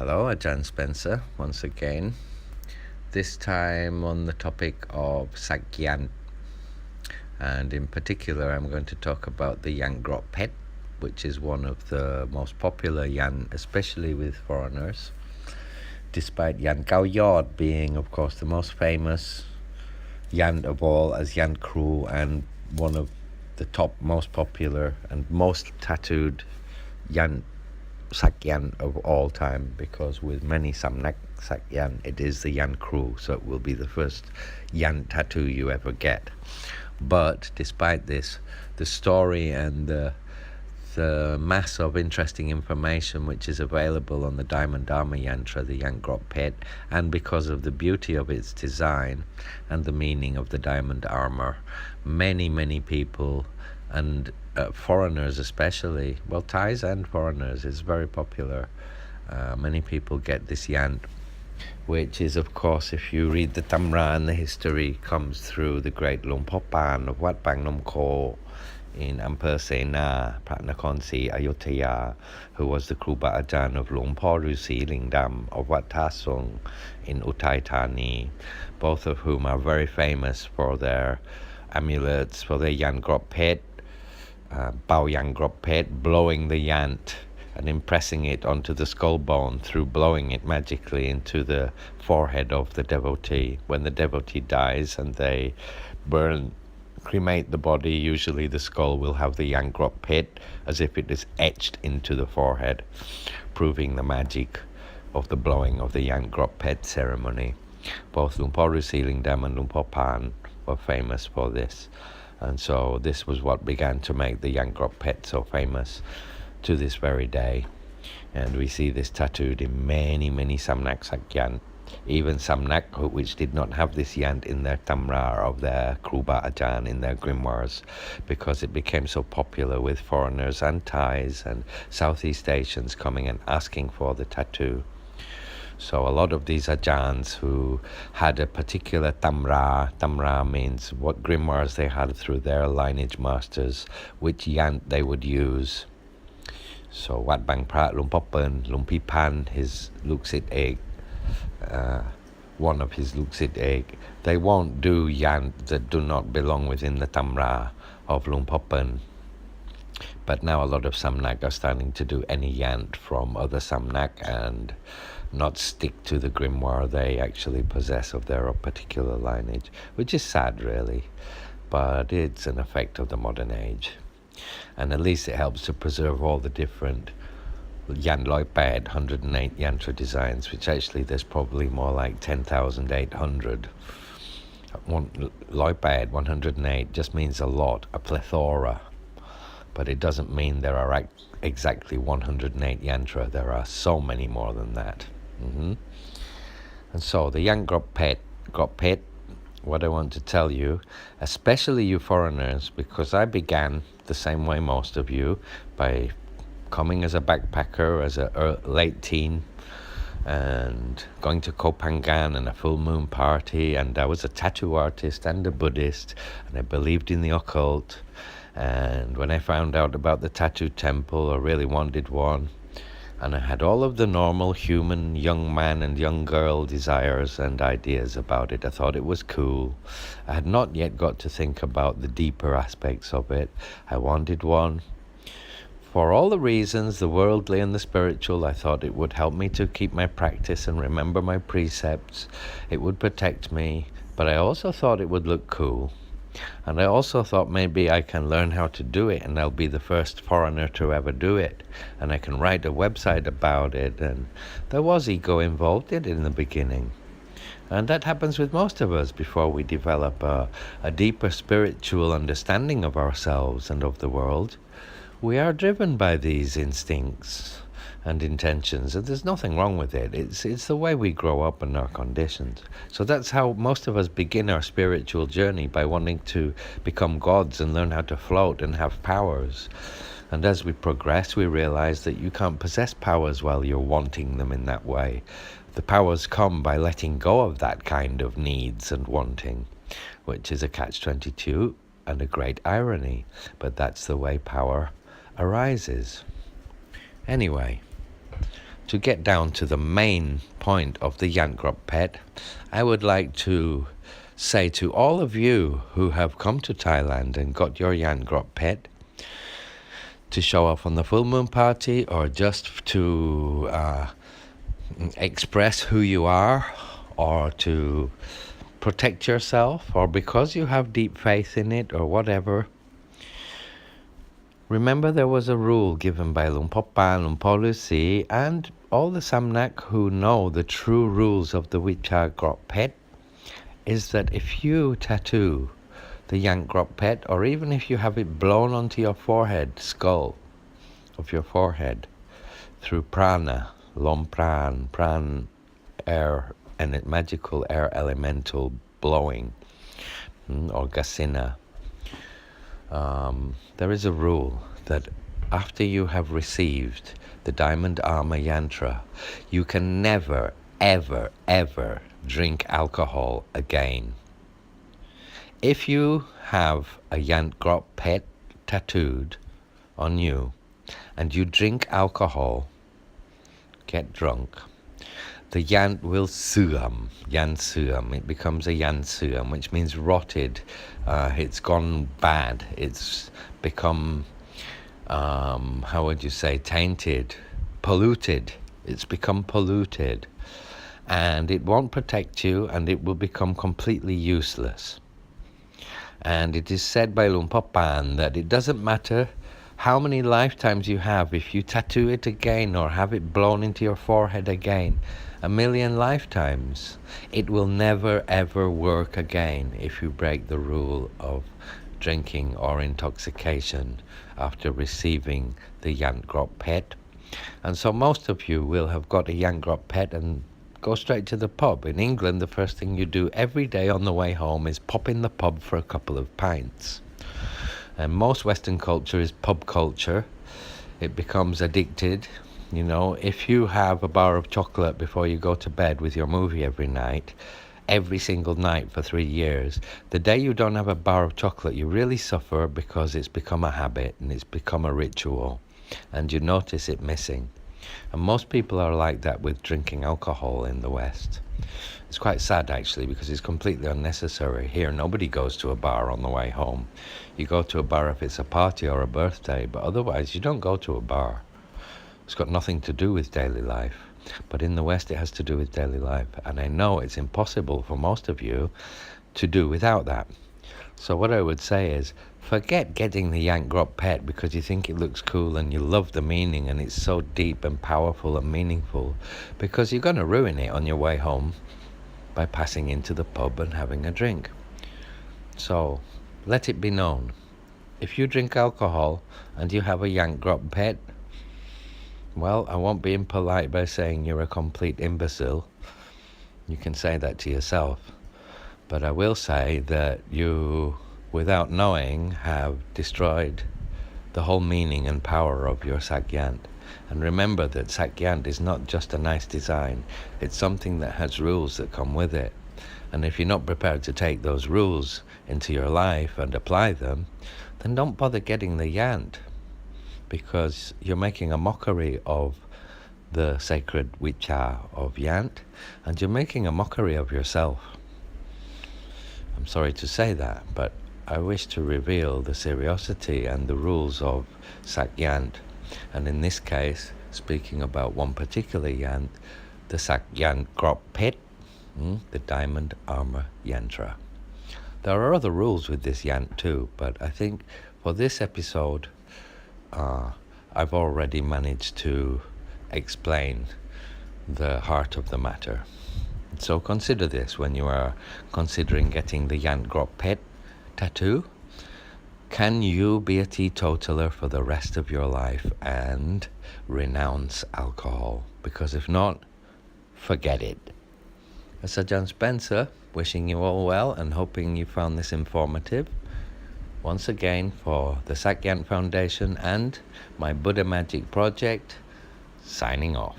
Hello, Ajahn Spencer, once again. This time on the topic of Sak Yant. And in particular, I'm going to talk about the Yant Grao Paetch, which is one of the most popular Yant, especially with foreigners. Despite Yant Grao being, of course, the most famous Yant of all as Yant Grao and one of the top most popular and most tattooed Yant Sak Yant of all time, because with many Samnak Sak Yant, it is the Yant Grao, so it will be the first Yant tattoo you ever get. But despite this, the story and the mass of interesting information which is available on the Diamond Armour Yantra, the Yant Grao Paetch, and because of the beauty of its design and the meaning of the diamond armor, many people and foreigners especially, well, Thais and foreigners, is very popular. Many people get this Yant, which is, of course, if you read the Tamra and the history, comes through the great Luang Por Pan of Wat Bang Nom Kho in Ampere Sena, Pratnakhon Si, Ayutthaya, who was the Kruba Ajahn of Luang Por Rusi Lingdam of Wat Tha Sung in Uthai Thani, both of whom are very famous for their amulets, for their Yant Grao Paetch, Bao Yant Grao Paetch, blowing the Yant and impressing it onto the skull bone through blowing it magically into the forehead of the devotee. When the devotee dies and they cremate the body, usually the skull will have the Yant Grao Paetch as if it is etched into the forehead, proving the magic of the blowing of the Yant Grao Paetch ceremony. Both Luang Por Rusi Lingdam and Luang Por Pan were famous for this, and so this was what began to make the Yant Grao Paetch so famous to this very day. And we see this tattooed in many Samnak Sak Yant, even Samnak which did not have this Yant in their Tamra of their Kruba Ajahn, in their grimoires, because it became so popular with foreigners and Thais and Southeast Asians coming and asking for the tattoo. So a lot of these Ajahns who had a particular Tamra means what grimoires they had through their lineage masters, which Yant they would use. So Wat Bang Prat, Luang Por Pen, Luang Pi Pan, his Luksit Egg, one of his Luksit Egg, they won't do Yant that do not belong within the Tamra of Luang Por Pen. But now a lot of Samnak are starting to do any Yant from other Samnak and not stick to the grimoire they actually possess of their particular lineage, which is sad really, but it's an effect of the modern age. And at least it helps to preserve all the different Yant Loi Pad 108 Yantra designs, which actually there's probably more like 10,800. Loi Pad 108 just means a lot, a plethora, but it doesn't mean there are exactly 108 Yantra. There are so many more than that. And so the Yant Grao Paetch, what I want to tell you, especially you foreigners, because I began the same way most of you, by coming as a backpacker, as a late teen, and going to Koh Phangan and a full moon party, and I was a tattoo artist and a Buddhist, and I believed in the occult, and when I found out about the tattoo temple, I really wanted one. And I had all of the normal human young man and young girl desires and ideas about it. I thought it was cool. I had not yet got to think about the deeper aspects of it. I wanted one. For all the reasons, the worldly and the spiritual, I thought it would help me to keep my practice and remember my precepts. It would protect me. But I also thought it would look cool. And I also thought maybe I can learn how to do it, and I'll be the first foreigner to ever do it, and I can write a website about it. And there was ego involved in the beginning, and that happens with most of us before we develop a deeper spiritual understanding of ourselves and of the world. We are driven by these instincts and intentions, and there's nothing wrong with it. It's the way we grow up and our conditions. So that's how most of us begin our spiritual journey, by wanting to become gods and learn how to float and have powers. And as we progress, we realize that you can't possess powers while you're wanting them in that way. The powers come by letting go of that kind of needs and wanting, which is a catch-22 and a great irony, but that's the way power arises. Anyway, to get down to the main point of the Yant Grao Paetch, I would like to say to all of you who have come to Thailand and got your Yant Grao Paetch to show off on the full moon party, or just to express who you are, or to protect yourself, or because you have deep faith in it, or whatever. Remember, there was a rule given by Luang Por Pan, Luang Por Lucy, and all the Samnak who know the true rules of the Yant Grao Paetch, is that if you tattoo the Yant Grao Paetch, or even if you have it blown onto your forehead, skull of your forehead, through prana, lom pran, air, and it magical air elemental blowing, or gasina, there is a rule that after you have received the Diamond Armour Yantra, you can never, ever, ever drink alcohol again. If you have a Yant Grao Paetch tattooed on you and you drink alcohol, get drunk, the Yant will suam, Yan suam. It becomes a Yan suam, which means rotted. It's gone bad. It's become, how would you say, tainted, polluted. It's become polluted. And it won't protect you, and it will become completely useless. And it is said by Luang Por Pan that it doesn't matter how many lifetimes you have, if you tattoo it again or have it blown into your forehead again, 1,000,000 lifetimes, it will never ever work again if you break the rule of drinking or intoxication after receiving the Yant Grao Paetch. And so most of you will have got a Yant Grao Paetch and go straight to the pub. In England, the first thing you do every day on the way home is pop in the pub for a couple of pints. And most Western culture is pub culture. It becomes addicted. You know, if you have a bar of chocolate before you go to bed with your movie every night, every single night for 3 years, the day you don't have a bar of chocolate, you really suffer, because it's become a habit and it's become a ritual, and you notice it missing. And most people are like that with drinking alcohol in the West. It's quite sad, actually, because it's completely unnecessary. Here, nobody goes to a bar on the way home. You go to a bar if it's a party or a birthday, but otherwise you don't go to a bar. It's got nothing to do with daily life. But in the West, it has to do with daily life. And I know it's impossible for most of you to do without that. So what I would say is, forget getting the Yant Grao Paetch because you think it looks cool and you love the meaning and it's so deep and powerful and meaningful, because you're going to ruin it on your way home by passing into the pub and having a drink. So let it be known, if you drink alcohol and you have a Yant Grao Paetch, well, I won't be impolite by saying you're a complete imbecile. You can say that to yourself. But I will say that you, without knowing, have destroyed the whole meaning and power of your Sak Yant. And remember that Sak Yant is not just a nice design. It's something that has rules that come with it. And if you're not prepared to take those rules into your life and apply them, then don't bother getting the Yant, because you're making a mockery of the sacred Wicha of Yant, and you're making a mockery of yourself. I'm sorry to say that, but I wish to reveal the seriosity and the rules of Sak Yant. And in this case, speaking about one particular Yant, the Sak Yant Grao Paetch, the Diamond Armour Yantra. There are other rules with this Yant too, but I think for this episode, I've already managed to explain the heart of the matter. So consider this when you are considering getting the Yant Grao Paetch tattoo. Can you be a teetotaler for the rest of your life and renounce alcohol? Because if not, forget it. Sir John Spencer, wishing you all well and hoping you found this informative. Once again, for the Sak Yant Foundation and my Buddha Magic project, signing off.